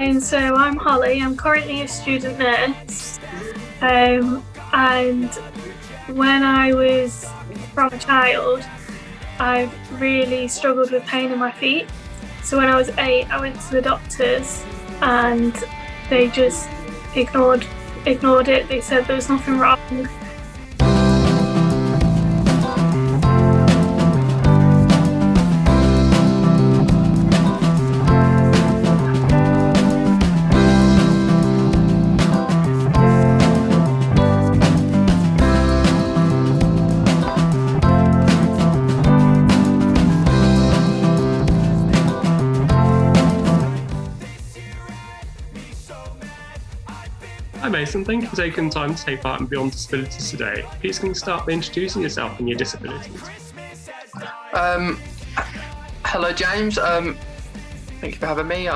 And so I'm Holly. I'm currently a student nurse. And when I was from a child, I've really struggled with pain in my feet. So when I was 8, I went to the doctors and they just ignored it. They said there was nothing wrong. Hi Mason, thank you for taking the time to take part in Beyond Disabilities today. Please can you start by introducing yourself and your disabilities? Hello James, thank you for having me.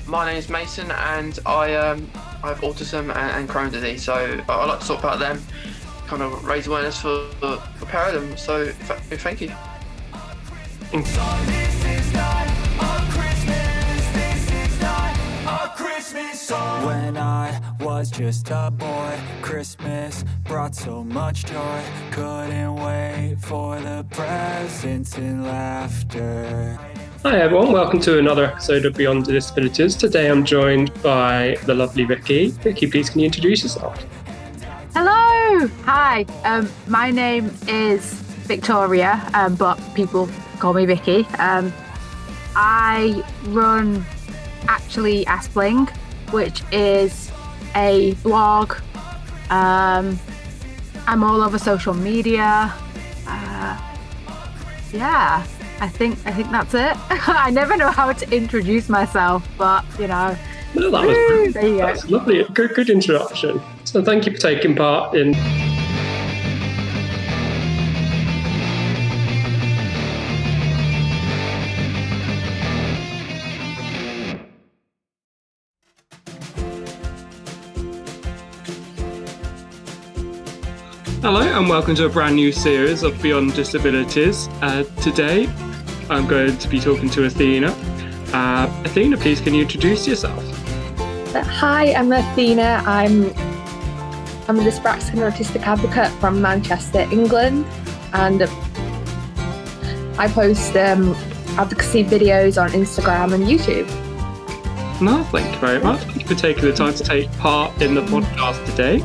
My name is Mason and I have autism and Crohn's disease, so I like to talk about them, kind of raise awareness for the pair of them, so thank you. When I was just a boy, Christmas brought so much joy. Couldn't wait for the presents and laughter. Hi everyone, welcome to another episode of Beyond Disabilities. Today I'm joined by the lovely Vicky. Vicky, please can you introduce yourself? Hello! Hi, my name is Victoria, but people call me Vicky. I run Actually Aspling, which is a blog. I'm all over social media. Yeah, I think that's it. I never know how to introduce myself, but No, that was there you go. That's lovely. Good introduction. So thank you for taking part in. Hello and welcome to a brand new series of Beyond Disabilities. Today I'm going to be talking to Athena. Athena, please can you introduce yourself? Hi, I'm Athena. I'm a dyspraxic and autistic advocate from Manchester, England, and I post advocacy videos on Instagram and YouTube. No, thank you very much. Thank you for taking the time to take part in the podcast today.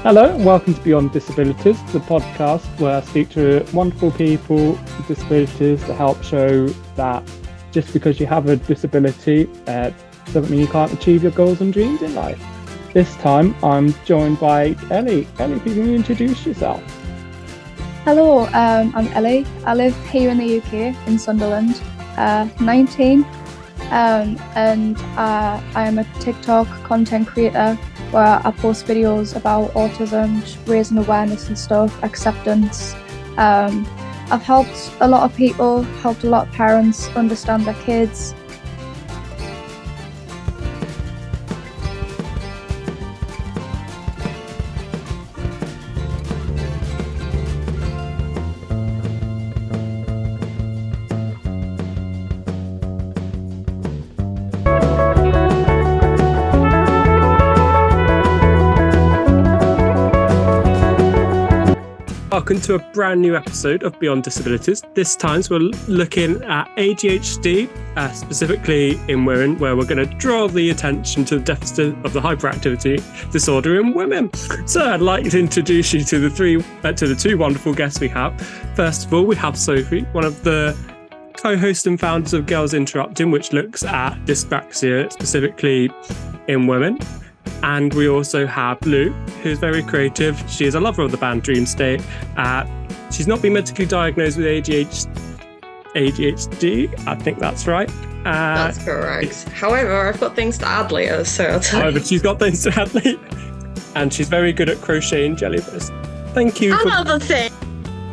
Hello and welcome to Beyond Disabilities, the podcast where I speak to wonderful people with disabilities to help show that just because you have a disability doesn't mean you can't achieve your goals and dreams in life. This time I'm joined by Ellie. Ellie, can you introduce yourself? Hello, I'm Ellie. I live here in the UK, in Sunderland, 19, and I am a TikTok content creator where I post videos about autism, raising awareness and stuff, acceptance. I've helped a lot of people, helped a lot of parents understand their kids. Welcome to a brand new episode of Beyond Disabilities. This time we're looking at ADHD, specifically in women, where we're going to draw the attention to the deficit of the hyperactivity disorder in women. So I'd like to introduce you to the two wonderful guests we have. First of all, we have Sophie, one of the co-hosts and founders of Girls Interrupting, which looks at dyspraxia specifically in women. And we also have Lou, who's very creative. She is a lover of the band Dream State. She's not been medically diagnosed with ADHD, I think that's right. That's correct. However, I've got things to add later, so I'll tell you. However, she's got things to add later. And she's very good at crocheting jellyfish. Thank you. Another thing.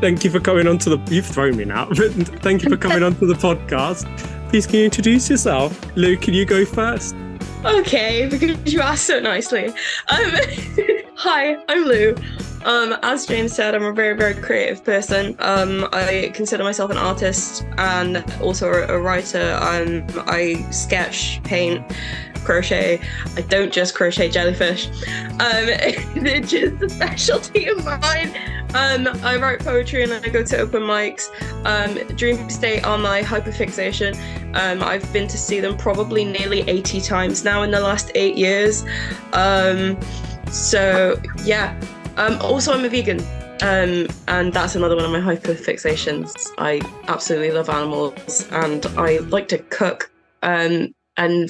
Thank you for coming onto the... You've thrown me now. But thank you for coming onto the podcast. Please, can you introduce yourself? Lou, can you go first? Okay, because you asked so nicely. Hi, I'm Lou. As James said, I'm a very, very creative person. I consider myself an artist and also a writer. I sketch, paint, crochet. I don't just crochet jellyfish. It's just a specialty of mine. I write poetry and I go to open mics. Dream State are my hyperfixation. I've been to see them probably nearly 80 times now in the last 8 years. So yeah. Also, I'm a vegan, and that's another one of my hyperfixations. I absolutely love animals, and I like to cook. And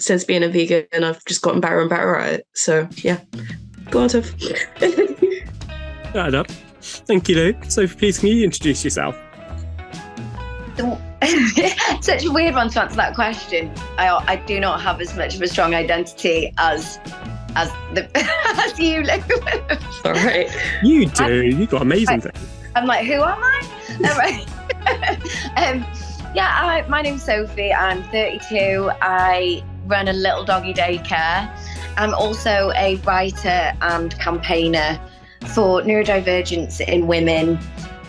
since being a vegan, I've just gotten better and better at it. So yeah, go on, Tiff. Right up. Thank you, Lou. So please, can you introduce yourself? Such a weird one to answer that question. I do not have as much of a strong identity as you, Lou. All right. You do. You've got amazing things. I'm like, who am I? My name's Sophie. I'm 32. I run a little doggy daycare. I'm also a writer and campaigner for neurodivergence in women.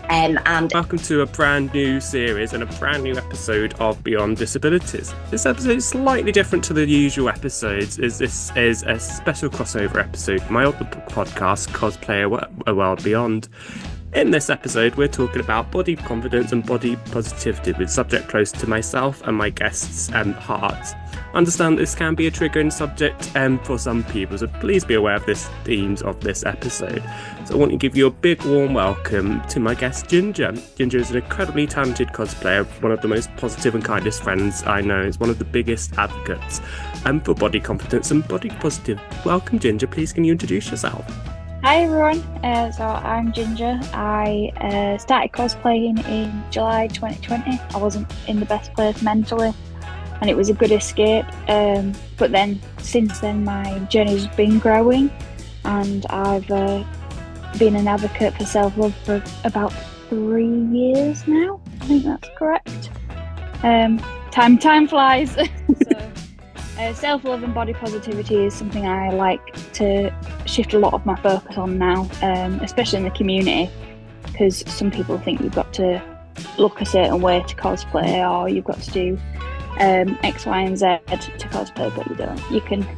And welcome to a brand new series and a brand new episode of Beyond Disabilities. This episode is slightly different to the usual episodes, as this is a special crossover episode of my other podcast, Cosplay A World Beyond. In this episode, we're talking about body confidence and body positivity with subject close to myself and my guests' hearts. Understand this can be a triggering subject for some people, so please be aware of the themes of this episode. So I want to give you a big warm welcome to my guest Ginger. Ginger is an incredibly talented cosplayer, one of the most positive and kindest friends I know, is one of the biggest advocates for body confidence and body positive. Welcome Ginger, please can you introduce yourself? Hi everyone, so I'm Ginger. I started cosplaying in July 2020. I wasn't in the best place mentally and it was a good escape, but then since then my journey's been growing and I've been an advocate for self-love for about 3 years now. I think that's correct. Time flies. Self-love and body positivity is something I like to shift a lot of my focus on now, especially in the community, because some people think you've got to look a certain way to cosplay or you've got to do X, Y and Z to cosplay, but you don't.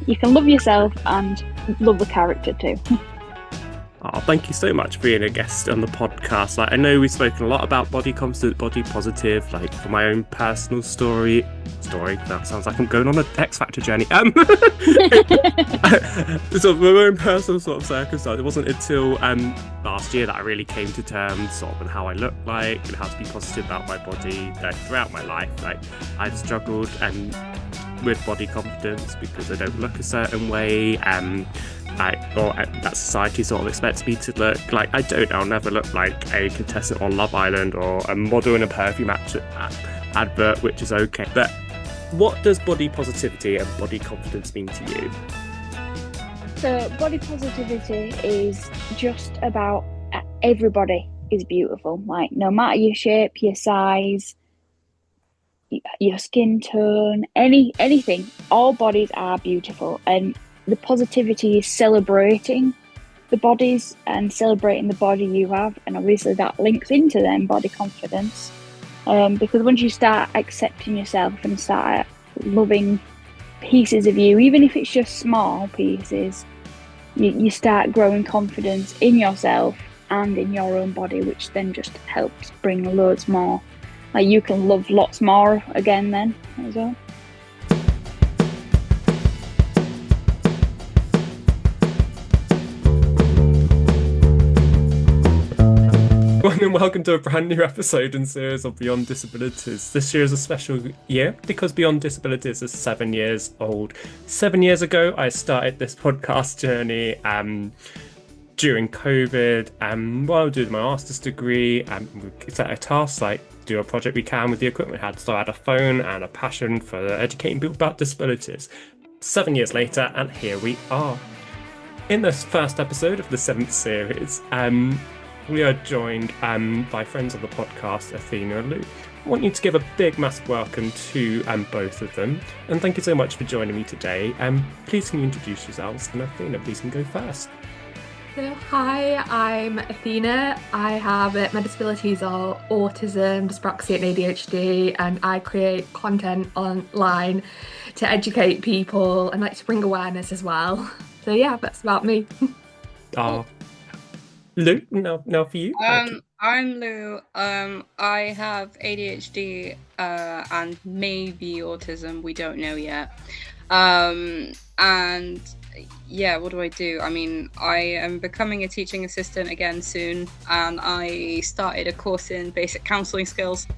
You can love yourself and love the character too. Oh, thank you so much for being a guest on the podcast. Like, I know we've spoken a lot about body confidence, body positive, like for my own personal story, that sounds like I'm going on an X Factor journey. Sort of my own personal sort of circumstance. It wasn't until last year that I really came to terms sort of on how I look like and how to be positive about my body throughout my life. Like, I've struggled with body confidence because I don't look a certain way, or that society sort of expects me to look like. I don't. I'll never look like a contestant on Love Island or a model in a perfume advert, which is okay. But what does body positivity and body confidence mean to you? So body positivity is just about everybody is beautiful. Like, no matter your shape, your size, your skin tone, anything, all bodies are beautiful. And the positivity is celebrating the bodies and celebrating the body you have, and obviously that links into then body confidence, because once you start accepting yourself and start loving pieces of you, even if it's just small pieces, you start growing confidence in yourself and in your own body, which then just helps bring loads more. Like, you can love lots more again then as well. And welcome to a brand new episode and series of Beyond Disabilities. This year is a special year because Beyond Disabilities is 7 years old. 7 years ago, I started this podcast journey during COVID, while I was doing my master's degree, we set a task like do a project we can with the equipment we had. So I had a phone and a passion for educating people about disabilities. 7 years later, and here we are. In this first episode of the 7th series, we are joined by friends of the podcast, Athena and Lou. I want you to give a big, massive welcome to both of them. And thank you so much for joining me today. Please can you introduce yourselves? And Athena, please can go first. So, hi, I'm Athena. I have my disabilities are autism, dyspraxia, and ADHD, and I create content online to educate people and like to bring awareness as well. So yeah, that's about me. Luke, now for you. I'm Lou. I have ADHD and maybe autism. We don't know yet. And yeah, what do I do? I mean, I am becoming a teaching assistant again soon, and I started a course in basic counselling skills.